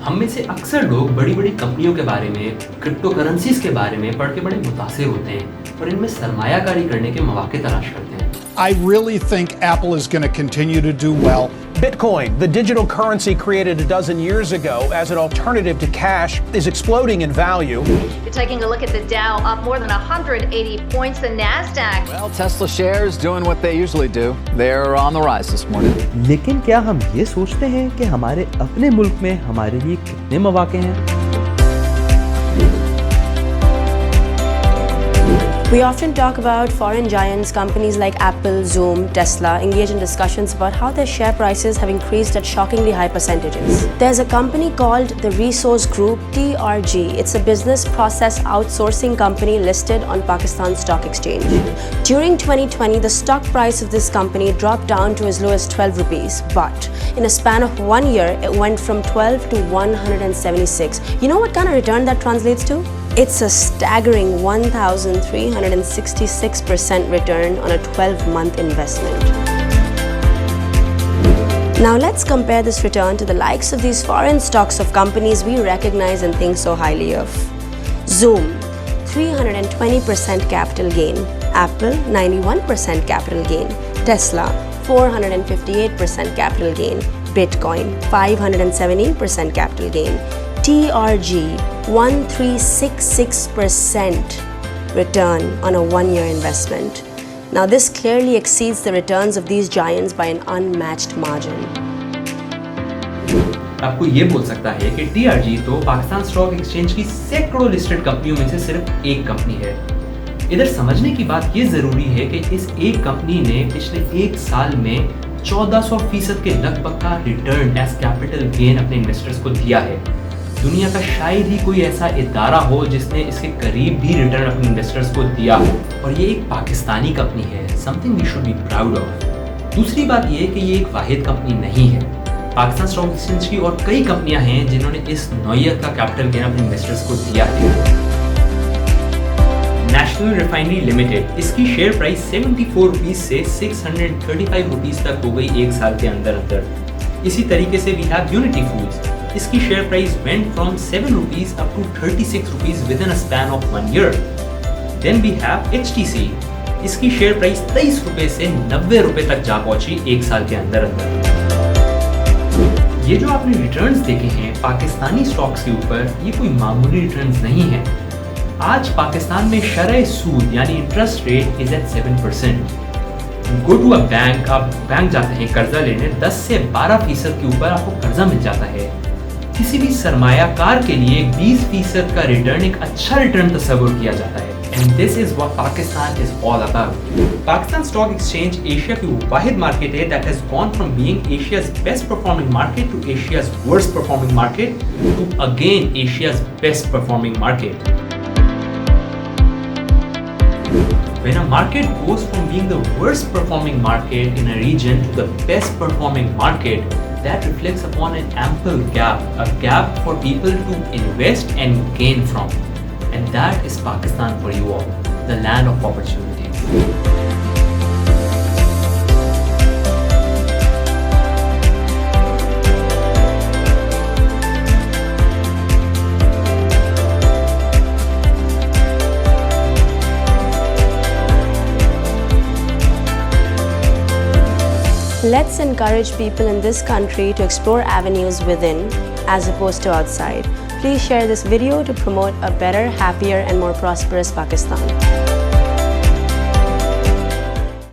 हम में से अक्सर लोग बड़ी बड़ी कंपनियों के बारे में, क्रिप्टो करेंसीज के बारे में पढ़ के बड़े मुतासिर होते हैं और इनमें सरमायाकारी करने के मौके तलाश करते हैं। I really think Apple is going to continue to do well. Bitcoin, the digital currency created a dozen years ago as an alternative to cash, is exploding in value. You're taking a look at the Dow, up more than 180 points. The Nasdaq. Well, Tesla shares doing what they usually do. They're on the rise this morning. लेकिन क्या हम ये सोचते हैं कि हमारे अपने मुल्क में हमारे लिए कितने मौके हैं? We often talk about foreign giants, companies like Apple, Zoom, Tesla, engage in discussions about how their share prices have increased at shockingly high percentages. There's a company called the Resource Group, TRG. It's a business process outsourcing company listed on Pakistan Stock Exchange. During 2020, the stock price of this company dropped down to as low as 12 rupees. But in a span of 1 year, it went from 12 to 176. You know what kind of return that translates to? It's a staggering 1,366% return on a 12-month investment. Now let's compare this return to the likes of these foreign stocks of companies we recognize and think so highly of. Zoom, 320% capital gain. Apple, 91% capital gain. Tesla, 458% capital gain. Bitcoin, 517% capital gain. TRG, 1366% return on a 1-year investment. Now this clearly exceeds the returns of these giants by an unmatched margin. आपको ये बोल सकता है कि TRG तो Pakistan stock exchange की सैकड़ों listed कंपनियों में से सिर्फ एक कंपनी है। इधर समझने की बात ये जरूरी है कि इस एक कंपनी ने पिछले 1 साल में 1400% के लगभग का रिटर्न एज कैपिटल गेन अपने इन्वेस्टर्स को दिया है। दुनिया का शायद ही कोई ऐसा इदारा हो जिसने इसके करीब भी रिटर्न अपने इन्वेस्टर्स को दिया हो, और ये एक पाकिस्तानी कंपनी है, something we should be proud of. दूसरी बात ये कि ये एक वाहिद कंपनी नहीं है। पाकिस्तान स्टॉक एक्सचेंज की और कई कंपनियां हैं जिन्होंने इस नौयत का कैपिटल गेन अपने इन्वेस्टर्स को दिया है। नेशनल रिफाइनरी लिमिटेड, इसकी शेयर प्राइस 74 रुपीज से 635 रुपीज तक हो गई 1 साल के अंदर अंदर। इसी तरीके से वी हैव यूनिटी फूड्स, इसकी share price went from 7 rupees up to 36 rupees within a span of 1 year. Then we have HTC, इसकी शेयर प्राइस 23 रुपए से 90 रुपए तक जा पहुंची 1 साल के अंदर अंदर। ये जो आपने रिटर्न्स देखे हैं पाकिस्तानी स्टॉक्स के ऊपर, ये कोई मामूली रिटर्न्स नहीं है। आज पाकिस्तान में शरह सूद यानी interest rate is at 7%। Go to a bank, आप बैंक जाते हैं कर्जा लेने, 10 से 12% के ऊपर आपको कर्जा मिल जाता है। किसी भी सरमायाकार के लिए 20% का रिटर्न एक अच्छा रिटर्न तस्वुर किया जाता है। And this is what Pakistan is all about. Pakistan stock exchange Asia की वाहिद मार्केट है that has gone from being Asia's best performing market to Asia's worst performing market to again Asia's best performing market. When a market goes from being the worst performing market in a region to the best performing market, that reflects upon an ample gap, a gap for people to invest and gain from. And that is Pakistan for you all, the land of opportunities. Let's encourage people in this country to explore avenues within as opposed to outside. Please share this video to promote a better, happier, and more prosperous Pakistan.